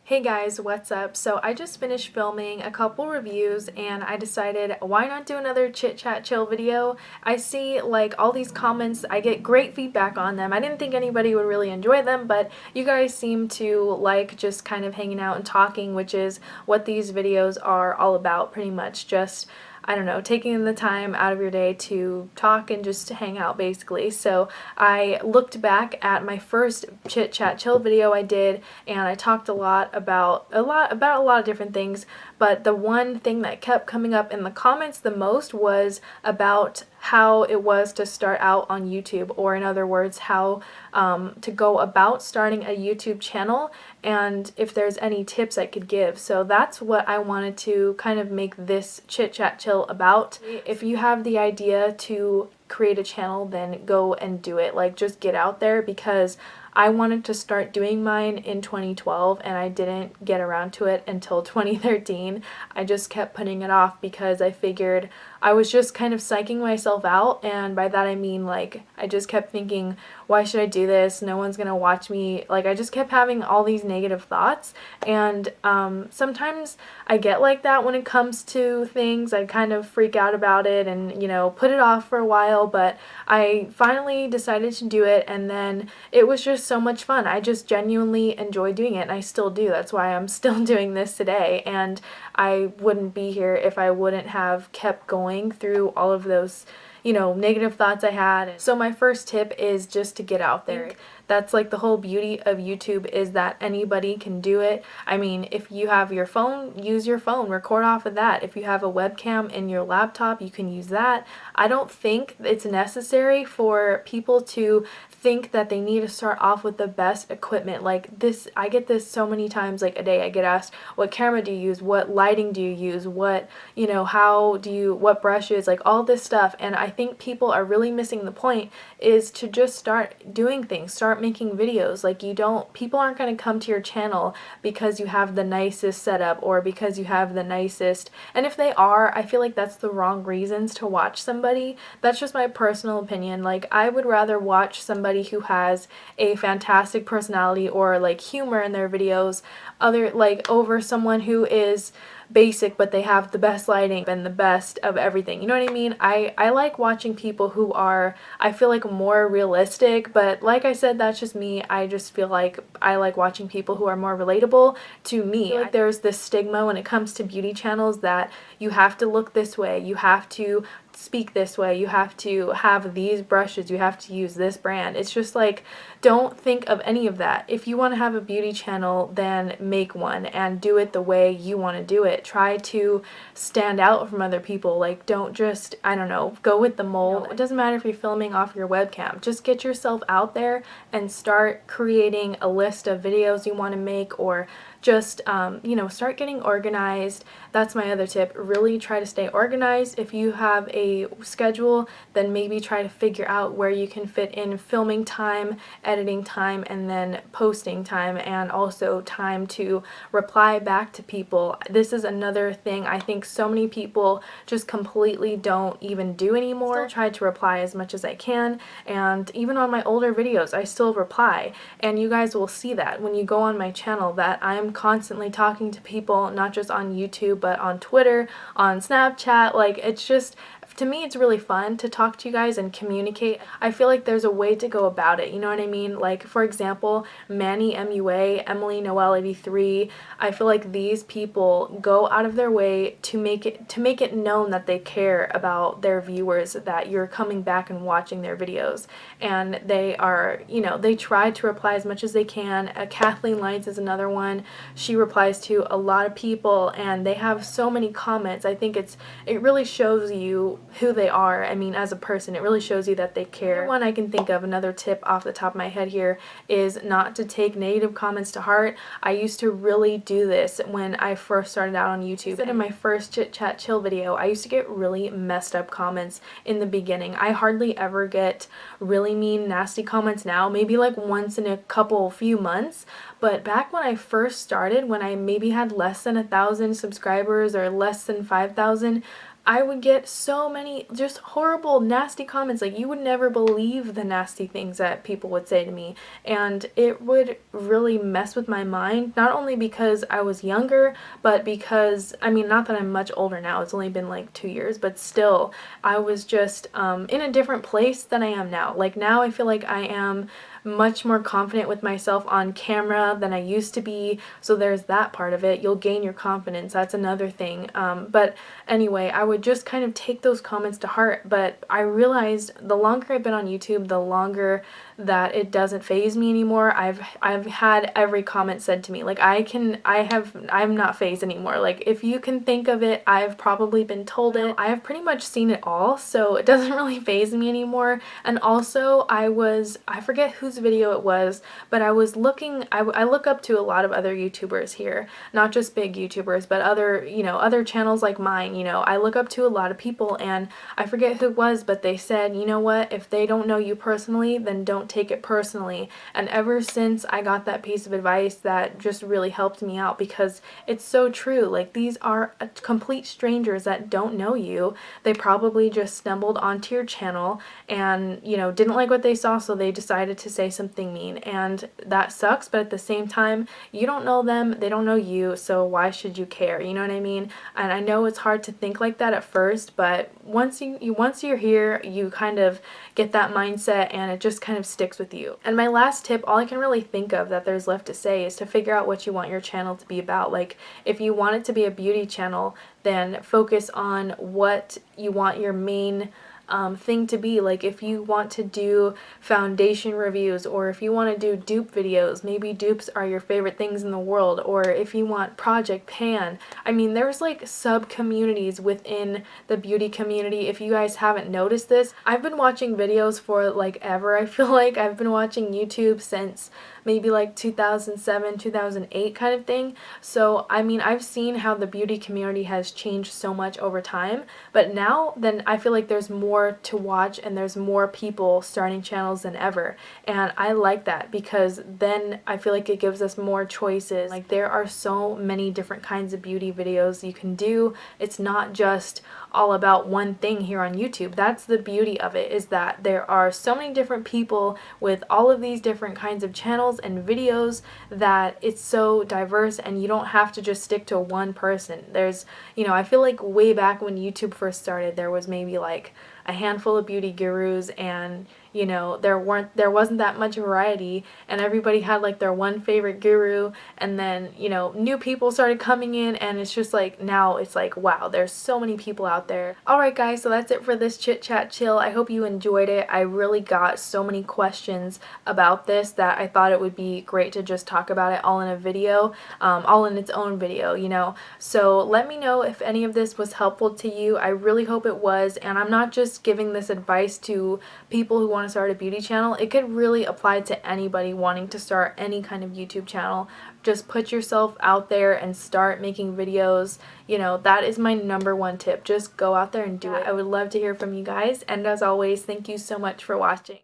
Hey guys, what's up? So I just finished filming a couple reviews and I decided why not do another chit chat chill video. I see like all these comments, I get great feedback on them. I didn't think anybody would really enjoy them, but you guys seem to like just kind of hanging out and talking, which is what these videos are all about pretty much. Just I don't know, taking the time out of your day to talk and just to hang out basically. So I looked back at my first chit chat chill video I did and I talked about a lot of different things, but the one thing that kept coming up in the comments the most was about how it was to start out on YouTube, or in other words, how to go about starting a YouTube channel and if there's any tips I could give. So that's what I wanted to kind of make this chit chat chill about. If you have the idea to create a channel, then go and do it. Like, just get out there, because I wanted to start doing mine in 2012 and I didn't get around to it until 2013. I just kept putting it off because I figured I was just kind of psyching myself out, and by that I mean like I just kept thinking, why should I do this? No one's gonna watch me. Like, I just kept having all these negative thoughts, and sometimes I get like that when it comes to things. I kind of freak out about it and, you know, put it off for a while, but I finally decided to do it, and then it was just so much fun. I just genuinely enjoy doing it, and I still do. That's why I'm still doing this today, and I wouldn't be here if I wouldn't have kept going through all of those, you know, negative thoughts I had. So my first tip is just to get out there. That's like the whole beauty of YouTube, is that anybody can do it. I mean, if you have your phone, use your phone, record off of that. If you have a webcam in your laptop, you can use that. I don't think it's necessary for people to think that they need to start off with the best equipment. Like this, I get this so many times, like a day I get asked, what camera do you use, what lighting do you use, what, you know, what brushes, like all this stuff. And I think people are really missing the point, is to just start doing things, start making videos. Like, people aren't going to come to your channel because you have the nicest setup or because you have the nicest, and if they are, I feel like that's the wrong reasons to watch somebody. That's just my personal opinion. Like, I would rather watch somebody who has a fantastic personality or like humor in their videos over someone who is basic but they have the best lighting and the best of everything. You know what I mean? I like watching people who are, I feel like, more realistic, but like I said, that's just me. I just feel like I like watching people who are more relatable to me. I feel like there's this stigma when it comes to beauty channels that you have to look this way, you have to speak this way, you have to have these brushes, you have to use this brand. It's just like, don't think of any of that. If you want to have a beauty channel, then make one and do it the way you want to do it. Try to stand out from other people. Like, don't just, I don't know, go with the mold. It doesn't matter if you're filming off your webcam. Just get yourself out there and start creating a list of videos you want to make, or just, you know, start getting organized. That's my other tip. Really try to stay organized. If you have a schedule, then maybe try to figure out where you can fit in filming time, editing time, and then posting time, and also time to reply back to people. This is another thing I think so many people just completely don't even do anymore. I still try to reply as much as I can, and even on my older videos I still reply, and you guys will see that when you go on my channel, that I'm constantly talking to people, not just on YouTube but on Twitter, on Snapchat. Like, it's just, to me, it's really fun to talk to you guys and communicate. I feel like there's a way to go about it, you know what I mean? Like, for example, Manny MUA, Emily Noel 83, I feel like these people go out of their way to make it known that they care about their viewers, that you're coming back and watching their videos, and they are, you know, they try to reply as much as they can. Kathleen Lights is another one. She replies to a lot of people and they have so many comments. I think it really shows you who they are. I mean, as a person, it really shows you that they care. One I can think of, another tip off the top of my head here, is not to take negative comments to heart. I used to really do this when I first started out on YouTube. In my first Chit Chat Chill video, I used to get really messed up comments in the beginning. I hardly ever get really mean, nasty comments now, maybe like once in a few months, but back when I first started, when I maybe had less than 1,000 subscribers or less than 5,000, I would get so many just horrible, nasty comments. Like, you would never believe the nasty things that people would say to me, and it would really mess with my mind, not only because I was younger, but because, I mean, not that I'm much older now, it's only been like 2 years, but still, I was just in a different place than I am now. Like, now I feel like I am much more confident with myself on camera than I used to be, so there's that part of it. You'll gain your confidence, that's another thing. But anyway, I would just kind of take those comments to heart, but I realized the longer I've been on YouTube, the longer that it doesn't faze me anymore. I've had every comment said to me. Like, I'm not fazed anymore. Like, if you can think of it, I've probably been told it. I have pretty much seen it all, so it doesn't really faze me anymore. And also, I forget whose video it was, but I was looking, I look up to a lot of other YouTubers here, not just big YouTubers, but other, other channels like mine. I look up to a lot of people, and I forget who it was, but they said, you know what, if they don't know you personally, then don't take it personally. And ever since I got that piece of advice, that just really helped me out, because it's so true. Like, these are complete strangers that don't know you. They probably just stumbled onto your channel and, didn't like what they saw, so they decided to say something mean, and that sucks. But at the same time, you don't know them, they don't know you, so why should you care? You know what I mean? And I know it's hard to think like that at first, but once you're here, you kind of get that mindset, and it just kind of sticks with you. And my last tip, all I can really think of that there's left to say, is to figure out what you want your channel to be about. Like, if you want it to be a beauty channel, then focus on what you want your main thing to be. Like, if you want to do foundation reviews, or if you want to do dupe videos, maybe dupes are your favorite things in the world, or if you want Project Pan. I mean, there's like sub communities within the beauty community. If you guys haven't noticed this, I've been watching videos for like ever. I feel like I've been watching YouTube since maybe like 2007, 2008 kind of thing. So I mean, I've seen how the beauty community has changed so much over time, but now then I feel like there's more to watch, and there's more people starting channels than ever, and I like that, because then I feel like it gives us more choices. Like, there are so many different kinds of beauty videos you can do. It's not just all about one thing here on YouTube. That's the beauty of it, is that there are so many different people with all of these different kinds of channels and videos, that it's so diverse, and you don't have to just stick to one person. There's, I feel like way back when YouTube first started, there was maybe like a handful of beauty gurus, and there wasn't that much variety, and everybody had like their one favorite guru, and then new people started coming in, and it's just like, now it's like, wow, there's so many people out there. Alright guys, so that's it for this chit chat chill. I hope you enjoyed it. I really got so many questions about this that I thought it would be great to just talk about it all in a video, all in its own video, so let me know if any of this was helpful to you. I really hope it was, and I'm not just giving this advice to people who want to start a beauty channel. It could really apply to anybody wanting to start any kind of YouTube channel. Just put yourself out there and start making videos. That is my #1 tip. Just go out there and do it. I would love to hear from you guys, and as always, thank you so much for watching.